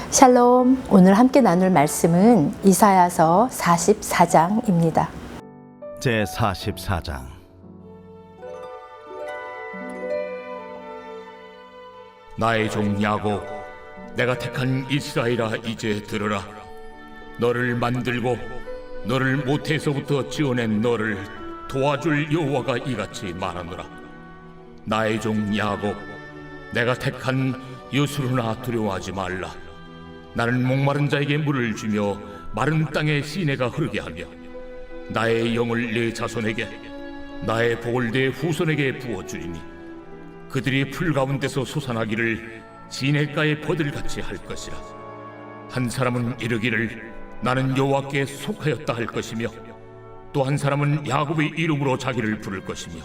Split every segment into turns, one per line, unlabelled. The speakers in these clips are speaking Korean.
샬롬, 오늘 함께 나눌 말씀은 이사야서 44장입니다.
제44장.
나의 종 야곱, 내가 택한 이스라엘아, 이제 들으라. 너를 만들고 너를 모태에서부터 지어낸 너를 도와줄 여호와가 이같이 말하노라. 나의 종 야곱, 내가 택한 여수르나 두려워하지 말라. 나는 목마른 자에게 물을 주며 마른 땅에 시내가 흐르게 하며 나의 영을 네 자손에게, 나의 복을 네 후손에게 부어주리니 그들이 풀 가운데서 솟아나기를 시냇가의 버들같이 할 것이라. 한 사람은 이르기를 나는 여호와께 속하였다 할 것이며, 또 한 사람은 야곱의 이름으로 자기를 부를 것이며,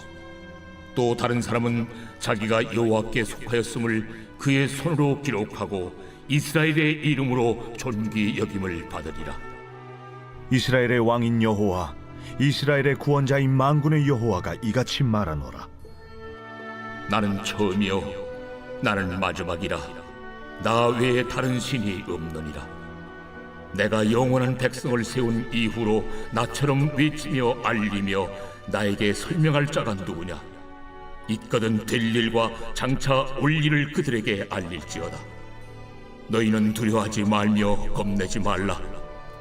또 다른 사람은 자기가 여호와께 속하였음을 그의 손으로 기록하고 이스라엘의 이름으로 존귀 여김을 받으리라.
이스라엘의 왕인 여호와, 이스라엘의 구원자인 만군의 여호와가 이같이 말하노라.
나는 처음이요 나는 마지막이라. 나 외에 다른 신이 없느니라. 내가 영원한 백성을 세운 이후로 나처럼 외치며 알리며 나에게 설명할 자가 누구냐? 있거든 될 일과 장차 올 일을 그들에게 알릴지어다. 너희는 두려워하지 말며 겁내지 말라.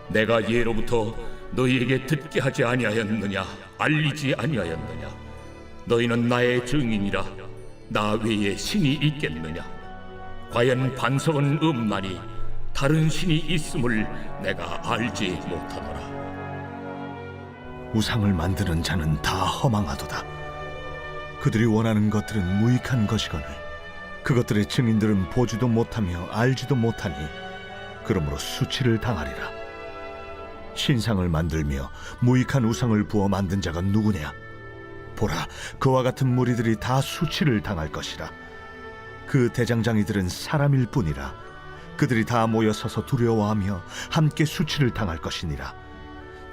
내가 예로부터 너희에게 듣게 하지 아니하였느냐? 알리지 아니하였느냐? 너희는 나의 증인이라. 나 외에 신이 있겠느냐? 과연 반석은 없나니 다른 신이 있음을 내가 알지 못하노라.
우상을 만드는 자는 다 허망하도다. 그들이 원하는 것들은 무익한 것이거늘 그것들의 증인들은 보지도 못하며 알지도 못하니 그러므로 수치를 당하리라. 신상을 만들며 무익한 우상을 부어 만든 자가 누구냐? 보라, 그와 같은 무리들이 다 수치를 당할 것이라. 그 대장장이들은 사람일 뿐이라. 그들이 다 모여 서서 두려워하며 함께 수치를 당할 것이니라.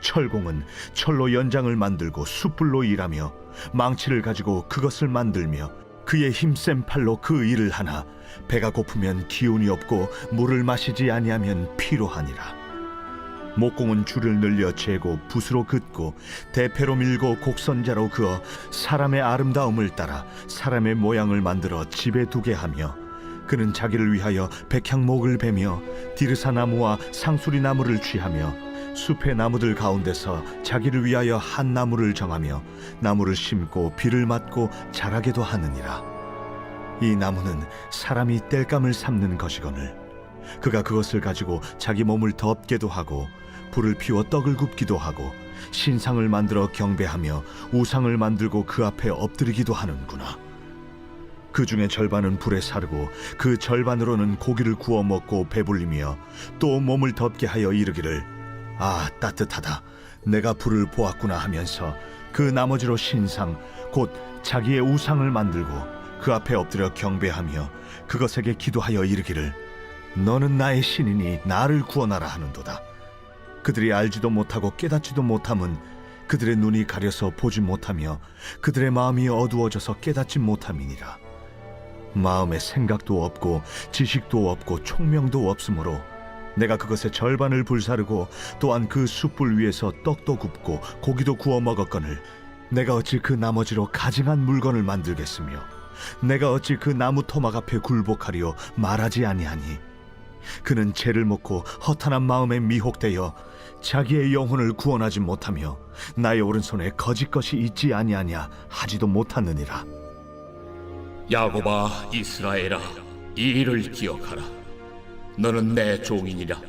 철공은 철로 연장을 만들고 숯불로 일하며 망치를 가지고 그것을 만들며 그의 힘센 팔로 그 일을 하나 배가 고프면 기운이 없고 물을 마시지 아니하면 피로하니라. 목공은 줄을 늘려 재고 붓으로 긋고 대패로 밀고 곡선자로 그어 사람의 아름다움을 따라 사람의 모양을 만들어 집에 두게 하며, 그는 자기를 위하여 백향목을 베며 디르사 나무와 상수리 나무를 취하며 숲의 나무들 가운데서 자기를 위하여 한 나무를 정하며 나무를 심고 비를 맞고 자라게도 하느니라. 이 나무는 사람이 땔감을 삶는 것이거늘 그가 그것을 가지고 자기 몸을 덮게도 하고 불을 피워 떡을 굽기도 하고 신상을 만들어 경배하며 우상을 만들고 그 앞에 엎드리기도 하는구나. 그 중에 절반은 불에 사르고 그 절반으로는 고기를 구워 먹고 배불리며 또 몸을 덮게 하여 이르기를 아 따뜻하다, 내가 불을 보았구나 하면서 그 나머지로 신상 곧 자기의 우상을 만들고 그 앞에 엎드려 경배하며 그것에게 기도하여 이르기를 너는 나의 신이니 나를 구원하라 하는도다. 그들이 알지도 못하고 깨닫지도 못함은 그들의 눈이 가려서 보지 못하며 그들의 마음이 어두워져서 깨닫지 못함이니라. 마음에 생각도 없고 지식도 없고 총명도 없으므로 내가 그것의 절반을 불사르고 또한 그 숯불 위에서 떡도 굽고 고기도 구워 먹었거늘 내가 어찌 그 나머지로 가증한 물건을 만들겠으며 내가 어찌 그 나무 토막 앞에 굴복하리요 말하지 아니하니. 그는 죄를 먹고 허탄한 마음에 미혹되어 자기의 영혼을 구원하지 못하며 나의 오른손에 거짓 것이 있지 아니하냐 하지도 못하느니라.
야곱아, 이스라엘아, 이 일을 기억하라. 너는 내 종이니라.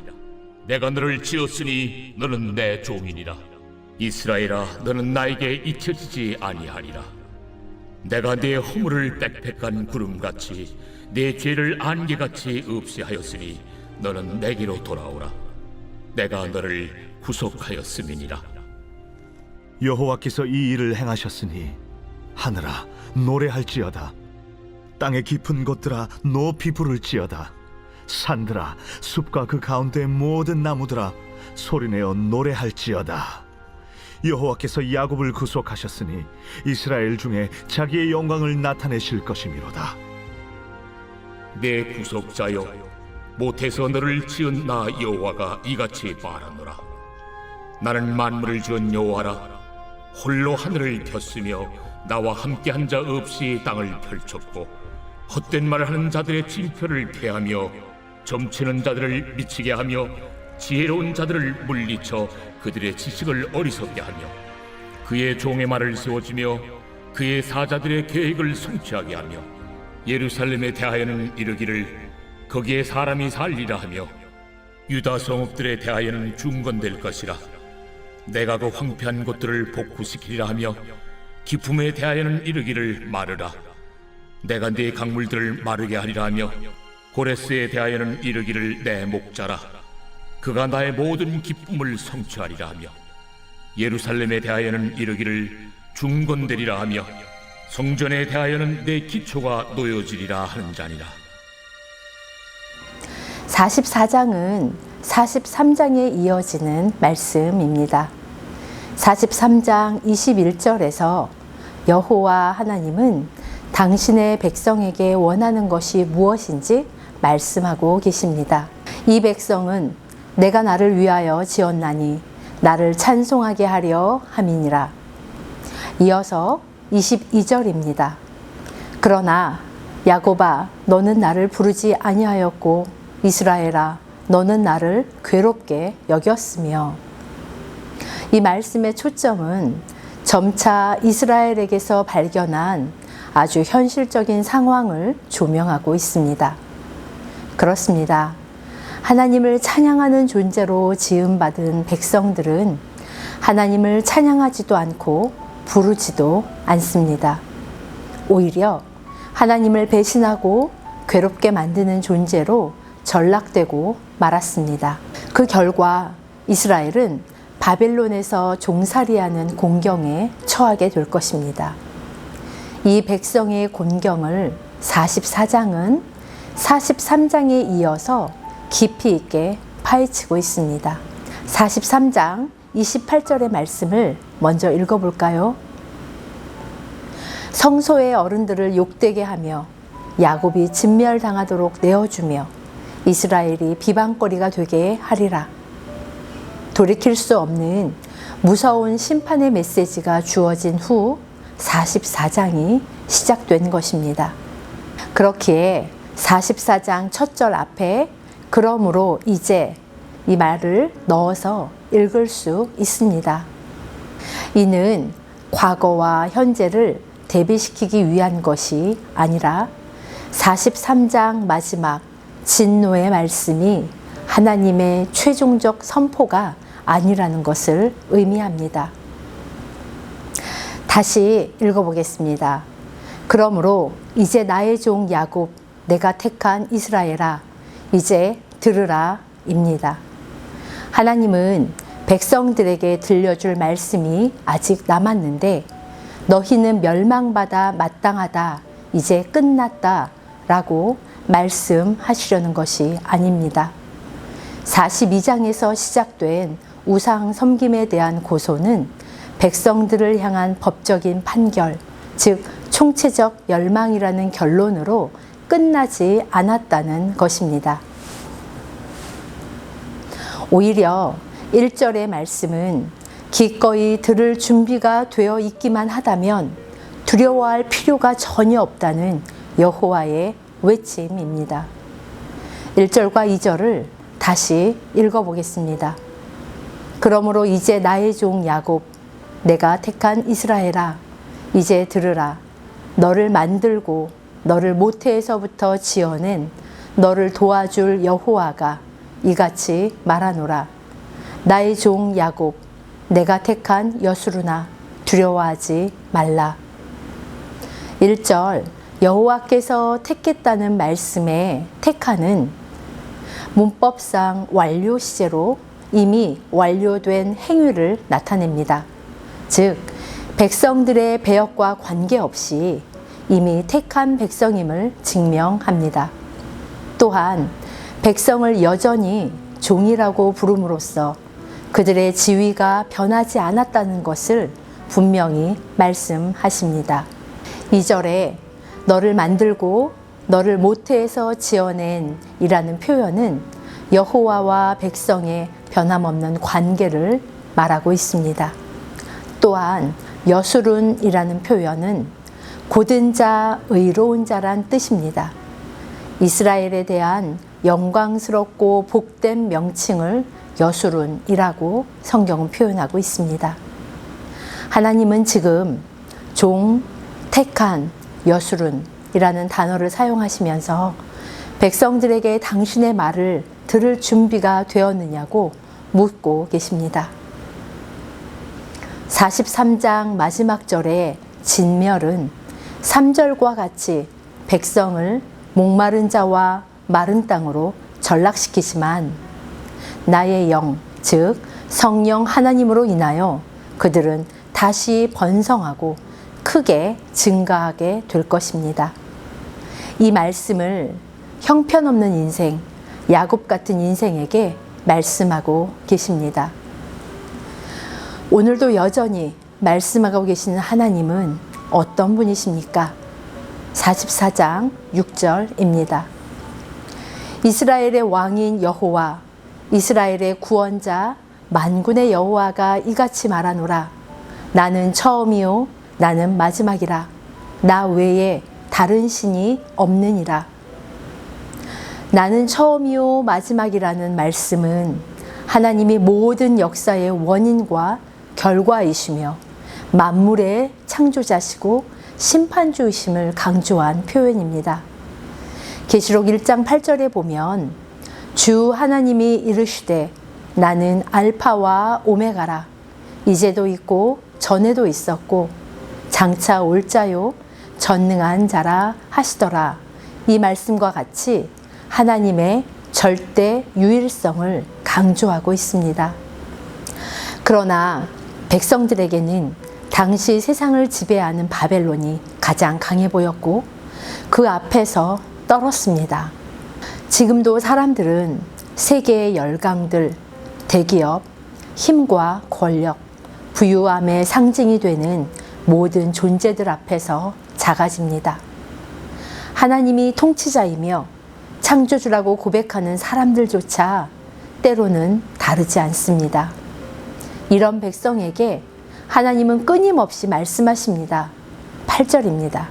내가 너를 지었으니 너는 내 종이니라. 이스라엘아, 너는 나에게 잊혀지지 아니하리라. 내가 네 허물을 빽빽한 구름같이 네 죄를 안개같이 없애하였으니 너는 내게로 돌아오라. 내가 너를 구속하였음이니라.
여호와께서 이 일을 행하셨으니 하늘아 노래할지어다. 땅의 깊은 곳들아 높이 부를지어다. 산들아 숲과 그 가운데 모든 나무들아 소리내어 노래할지어다. 여호와께서 야곱을 구속하셨으니 이스라엘 중에 자기의 영광을 나타내실 것이미로다.
내 구속자여, 못해서 너를 지은 나 여호와가 이같이 말하노라. 나는 만물을 지은 여호와라. 홀로 하늘을 폈으며 나와 함께한 자 없이 땅을 펼쳤고 헛된 말을 하는 자들의 징표를 폐하며 점치는 자들을 미치게 하며 지혜로운 자들을 물리쳐 그들의 지식을 어리석게 하며 그의 종의 말을 세워지며 그의 사자들의 계획을 성취하게 하며 예루살렘에 대하여는 이르기를 거기에 사람이 살리라 하며 유다 성읍들에 대하여는 중건될 것이라. 내가 그 황폐한 곳들을 복구시키리라 하며 기품에 대하여는 이르기를 마르라. 내가 네 강물들을 마르게 하리라 하며 고레스에 대하여는 이르기를 내 목자라. 그가 나의 모든 기쁨을 성취하리라 하며 예루살렘에 대하여는 이르기를 중건되리라 하며 성전에 대하여는 내 기초가 놓여지리라 하는 자니라.
44장은 43장에 이어지는 말씀입니다. 43장 21절에서 여호와 하나님은 당신의 백성에게 원하는 것이 무엇인지 말씀하고 계십니다. 이 백성은 내가 나를 위하여 지었나니 나를 찬송하게 하려 함이니라. 이어서 22절입니다. 그러나 야곱아 너는 나를 부르지 아니하였고 이스라엘아 너는 나를 괴롭게 여겼으며. 이 말씀의 초점은 점차 이스라엘에게서 발견한 아주 현실적인 상황을 조명하고 있습니다. 그렇습니다. 하나님을 찬양하는 존재로 지음받은 백성들은 하나님을 찬양하지도 않고 부르지도 않습니다. 오히려 하나님을 배신하고 괴롭게 만드는 존재로 전락되고 말았습니다. 그 결과 이스라엘은 바벨론에서 종살이하는 곤경에 처하게 될 것입니다. 이 백성의 곤경을 44장은 43장에 이어서 깊이 있게 파헤치고 있습니다. 43장 28절의 말씀을 먼저 읽어볼까요? 성소의 어른들을 욕되게 하며 야곱이 진멸당하도록 내어주며 이스라엘이 비방거리가 되게 하리라. 돌이킬 수 없는 무서운 심판의 메시지가 주어진 후 44장이 시작된 것입니다. 그렇기에 44장 첫 절 앞에 그러므로 이제 이 말을 넣어서 읽을 수 있습니다. 이는 과거와 현재를 대비시키기 위한 것이 아니라 43장 마지막 진노의 말씀이 하나님의 최종적 선포가 아니라는 것을 의미합니다. 다시 읽어보겠습니다. 그러므로 이제 나의 종 야곱, 내가 택한 이스라엘아, 이제 들으라 입니다. 하나님은 백성들에게 들려줄 말씀이 아직 남았는데 너희는 멸망받아 마땅하다, 이제 끝났다 라고 말씀하시려는 것이 아닙니다. 42장에서 시작된 우상 섬김에 대한 고소는 백성들을 향한 법적인 판결, 즉 총체적 멸망이라는 결론으로 끝나지 않았다는 것입니다. 오히려 1절의 말씀은 기꺼이 들을 준비가 되어 있기만 하다면 두려워할 필요가 전혀 없다는 여호와의 외침입니다. 1절과 2절을 다시 읽어보겠습니다. 그러므로 이제 나의 종 야곱, 내가 택한 이스라엘아, 이제 들으라. 너를 만들고 너를 모태에서부터 지어낸 너를 도와줄 여호와가 이같이 말하노라. 나의 종 야곱, 내가 택한 여수르나 두려워하지 말라. 1절 여호와께서 택했다는 말씀에 택하는 문법상 완료 시제로 이미 완료된 행위를 나타냅니다. 즉 백성들의 배역과 관계없이 이미 택한 백성임을 증명합니다. 또한 백성을 여전히 종이라고 부름으로써 그들의 지위가 변하지 않았다는 것을 분명히 말씀하십니다. 2절에 너를 만들고 너를 모태에서 지어낸 이라는 표현은 여호와와 백성의 변함없는 관계를 말하고 있습니다. 또한 여수룬이라는 표현은 곧은 자, 의로운 자란 뜻입니다. 이스라엘에 대한 영광스럽고 복된 명칭을 여수룬이라고 성경은 표현하고 있습니다. 하나님은 지금 종, 택한, 여수룬이라는 단어를 사용하시면서 백성들에게 당신의 말을 들을 준비가 되었느냐고 묻고 계십니다. 43장 마지막 절의 진멸은 3절과 같이 백성을 목마른 자와 마른 땅으로 전락시키지만 나의 영, 즉 성령 하나님으로 인하여 그들은 다시 번성하고 크게 증가하게 될 것입니다. 이 말씀을 형편없는 인생, 야곱 같은 인생에게 말씀하고 계십니다. 오늘도 여전히 말씀하고 계시는 하나님은 어떤 분이십니까? 44장 6절입니다. 이스라엘의 왕인 여호와, 이스라엘의 구원자, 만군의 여호와가 이같이 말하노라. 나는 처음이요 나는 마지막이라. 나 외에 다른 신이 없느니라. 나는 처음이요 마지막이라는 말씀은 하나님이 모든 역사의 원인과 결과이시며 만물의 창조자시고 심판주이심을 강조한 표현입니다. 계시록 1장 8절에 보면 주 하나님이 이르시되 나는 알파와 오메가라. 이제도 있고 전에도 있었고 장차 올 자요 전능한 자라 하시더라. 이 말씀과 같이 하나님의 절대 유일성을 강조하고 있습니다. 그러나 백성들에게는 당시 세상을 지배하는 바벨론이 가장 강해 보였고 그 앞에서 떨었습니다. 지금도 사람들은 세계의 열강들, 대기업, 힘과 권력, 부유함의 상징이 되는 모든 존재들 앞에서 작아집니다. 하나님이 통치자이며 창조주라고 고백하는 사람들조차 때로는 다르지 않습니다. 이런 백성에게 하나님은 끊임없이 말씀하십니다. 8절입니다.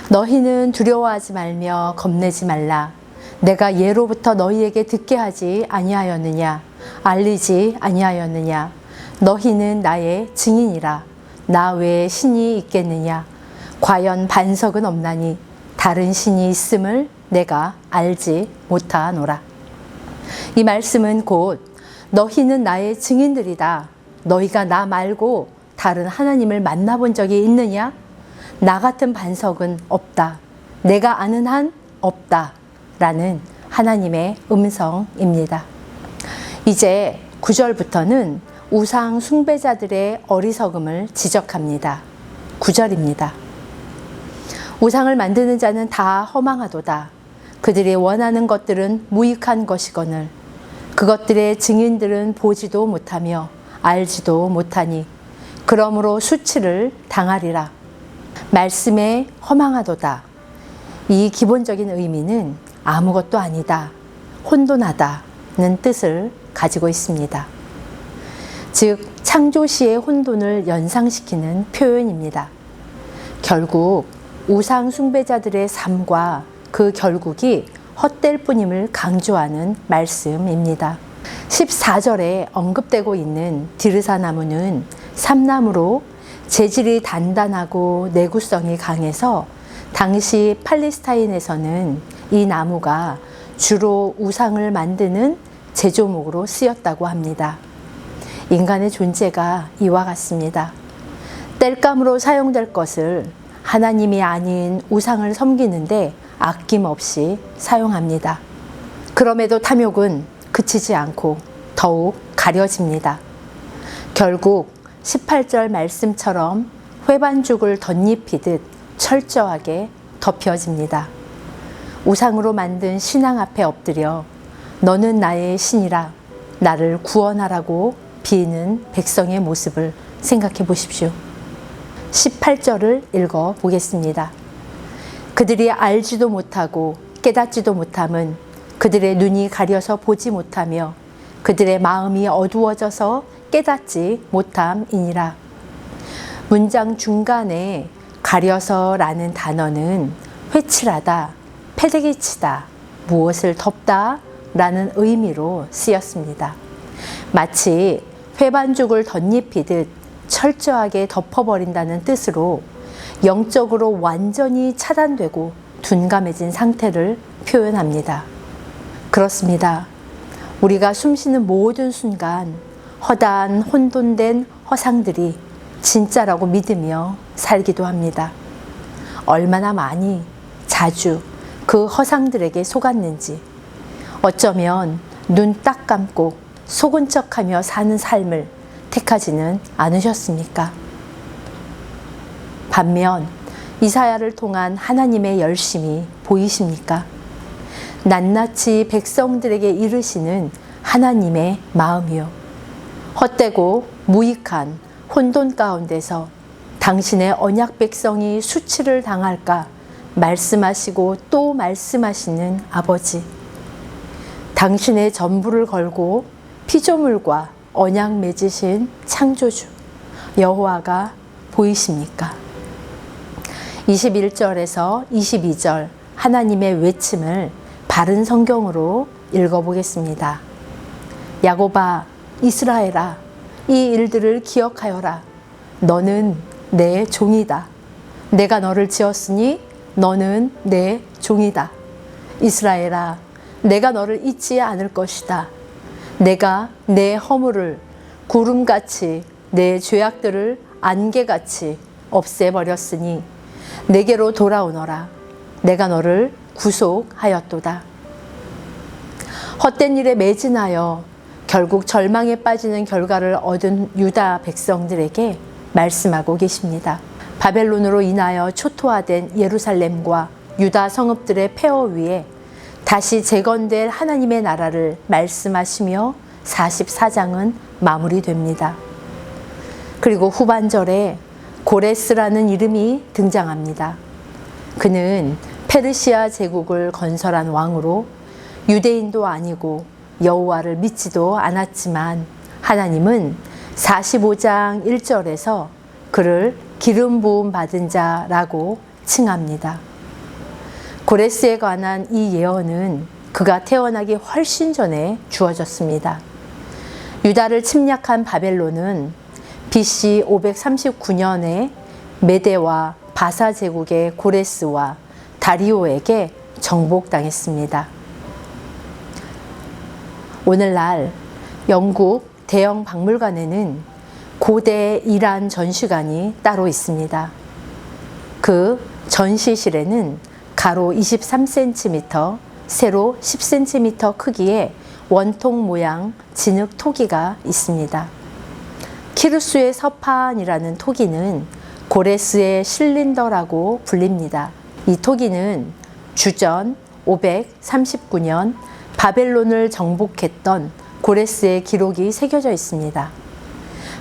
너희는 두려워하지 말며 겁내지 말라. 내가 예로부터 너희에게 듣게 하지 아니하였느냐? 알리지 아니하였느냐? 너희는 나의 증인이라. 나 외에 신이 있겠느냐? 과연 반석은 없나니 다른 신이 있음을 내가 알지 못하노라. 이 말씀은 곧 너희는 나의 증인들이다. 너희가 나 말고 다른 하나님을 만나본 적이 있느냐? 나 같은 반석은 없다. 내가 아는 한 없다. 라는 하나님의 음성입니다. 이제 9절부터는 우상 숭배자들의 어리석음을 지적합니다. 9절입니다. 우상을 만드는 자는 다 허망하도다. 그들이 원하는 것들은 무익한 것이거늘 그것들의 증인들은 보지도 못하며 알지도 못하니 그러므로 수치를 당하리라. 말씀에 허망하도다. 이 기본적인 의미는 아무것도 아니다, 혼돈하다는 뜻을 가지고 있습니다. 즉 창조시의 혼돈을 연상시키는 표현입니다. 결국 우상 숭배자들의 삶과 그 결국이 헛될 뿐임을 강조하는 말씀입니다. 14절에 언급되고 있는 디르사 나무는 삼나무로 재질이 단단하고 내구성이 강해서 당시 팔레스타인에서는 이 나무가 주로 우상을 만드는 제조목으로 쓰였다고 합니다. 인간의 존재가 이와 같습니다. 땔감으로 사용될 것을 하나님이 아닌 우상을 섬기는데 아낌없이 사용합니다. 그럼에도 탐욕은 그치지 않고 더욱 가려집니다. 결국 18절 말씀처럼 회반죽을 덧입히듯 철저하게 덮여집니다. 우상으로 만든 신앙 앞에 엎드려 너는 나의 신이라 나를 구원하라고 비는 백성의 모습을 생각해 보십시오. 18절을 읽어 보겠습니다. 그들이 알지도 못하고 깨닫지도 못함은 그들의 눈이 가려서 보지 못하며 그들의 마음이 어두워져서 깨닫지 못함이니라. 문장 중간에 가려서라는 단어는 회칠하다, 패대기치다, 무엇을 덮다 라는 의미로 쓰였습니다. 마치 회반죽을 덧입히듯 철저하게 덮어버린다는 뜻으로 영적으로 완전히 차단되고 둔감해진 상태를 표현합니다. 그렇습니다. 우리가 숨쉬는 모든 순간 허다한 혼돈된 허상들이 진짜라고 믿으며 살기도 합니다. 얼마나 많이 자주 그 허상들에게 속았는지, 어쩌면 눈 딱 감고 속은 척하며 사는 삶을 택하지는 않으셨습니까? 반면 이사야를 통한 하나님의 열심이 보이십니까? 낱낱이 백성들에게 이르시는 하나님의 마음이요. 헛되고 무익한 혼돈 가운데서 당신의 언약 백성이 수치를 당할까 말씀하시고 또 말씀하시는 아버지. 당신의 전부를 걸고 피조물과 언약 맺으신 창조주 여호와가 보이십니까? 21절에서 22절 하나님의 외침을 바른 성경으로 읽어보겠습니다. 야곱아, 이스라엘아, 이 일들을 기억하여라. 너는 내 종이다. 내가 너를 지었으니 너는 내 종이다. 이스라엘아, 내가 너를 잊지 않을 것이다. 내가 내 허물을 구름같이 내 죄악들을 안개같이 없애버렸으니 내게로 돌아오너라. 내가 너를 구속하였도다. 헛된 일에 매진하여 결국 절망에 빠지는 결과를 얻은 유다 백성들에게 말씀하고 계십니다. 바벨론으로 인하여 초토화된 예루살렘과 유다 성읍들의 폐허 위에 다시 재건될 하나님의 나라를 말씀하시며 44장은 마무리됩니다. 그리고 후반절에 고레스라는 이름이 등장합니다. 그는 페르시아 제국을 건설한 왕으로 유대인도 아니고 여호와를 믿지도 않았지만 하나님은 45장 1절에서 그를 기름 부음 받은 자라고 칭합니다. 고레스에 관한 이 예언은 그가 태어나기 훨씬 전에 주어졌습니다. 유다를 침략한 바벨론은 BC 539년에 메대와 바사 제국의 고레스와 다리오에게 정복당했습니다. 오늘날 영국 대형 박물관에는 고대 이란 전시관이 따로 있습니다. 그 전시실에는 가로 23cm, 세로 10cm 크기의 원통 모양 진흙 토기가 있습니다. 키루스의 서판이라는 토기는 고레스의 실린더라고 불립니다. 이 토기는 주전 539년 바벨론을 정복했던 고레스의 기록이 새겨져 있습니다.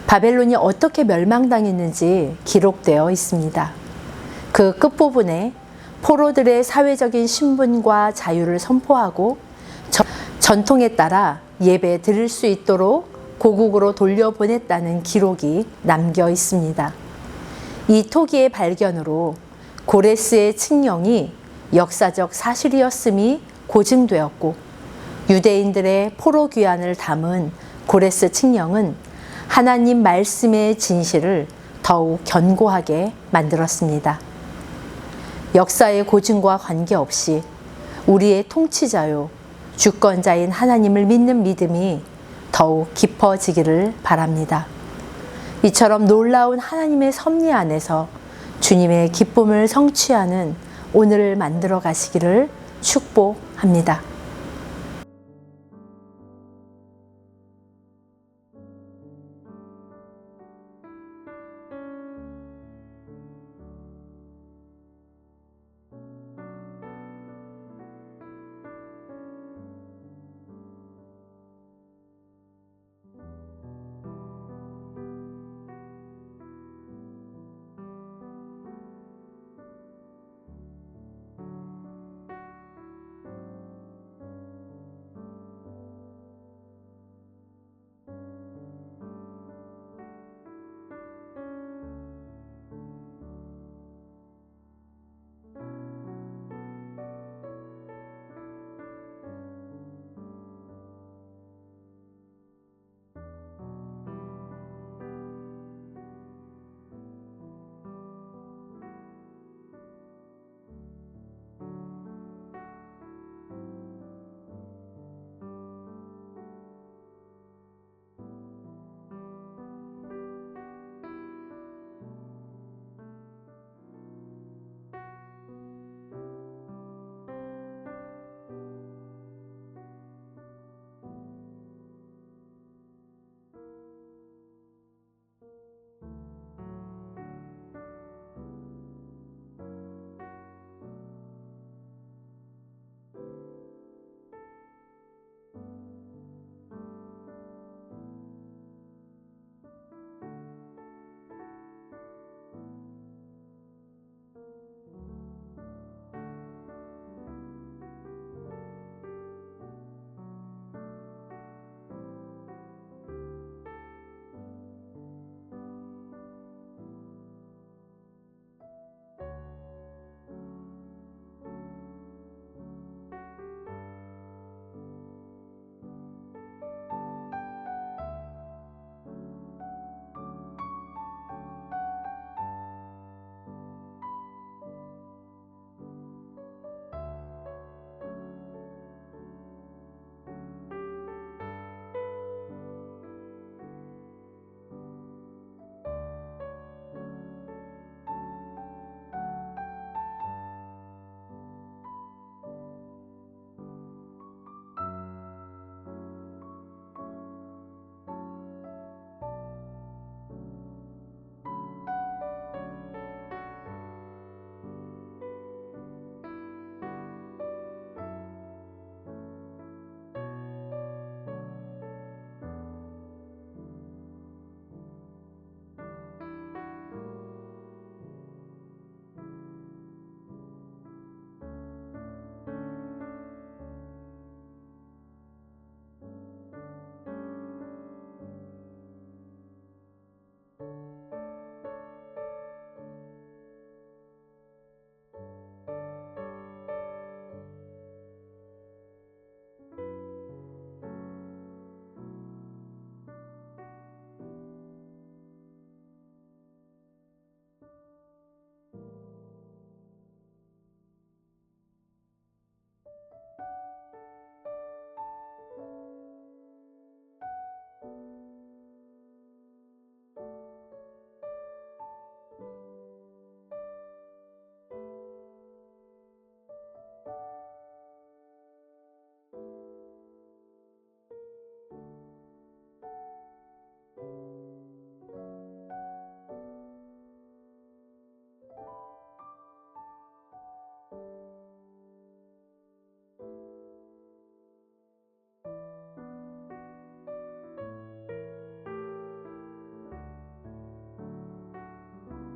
바벨론이 어떻게 멸망당했는지 기록되어 있습니다. 그 끝부분에 포로들의 사회적인 신분과 자유를 선포하고 전통에 따라 예배 드릴 수 있도록 고국으로 돌려보냈다는 기록이 남겨 있습니다. 이 토기의 발견으로 고레스의 칙령이 역사적 사실이었음이 고증되었고 유대인들의 포로 귀환을 담은 고레스 칙령은 하나님 말씀의 진실을 더욱 견고하게 만들었습니다. 역사의 고증과 관계없이 우리의 통치자요 주권자인 하나님을 믿는 믿음이 더욱 깊어지기를 바랍니다. 이처럼 놀라운 하나님의 섭리 안에서 주님의 기쁨을 성취하는 오늘을 만들어 가시기를 축복합니다.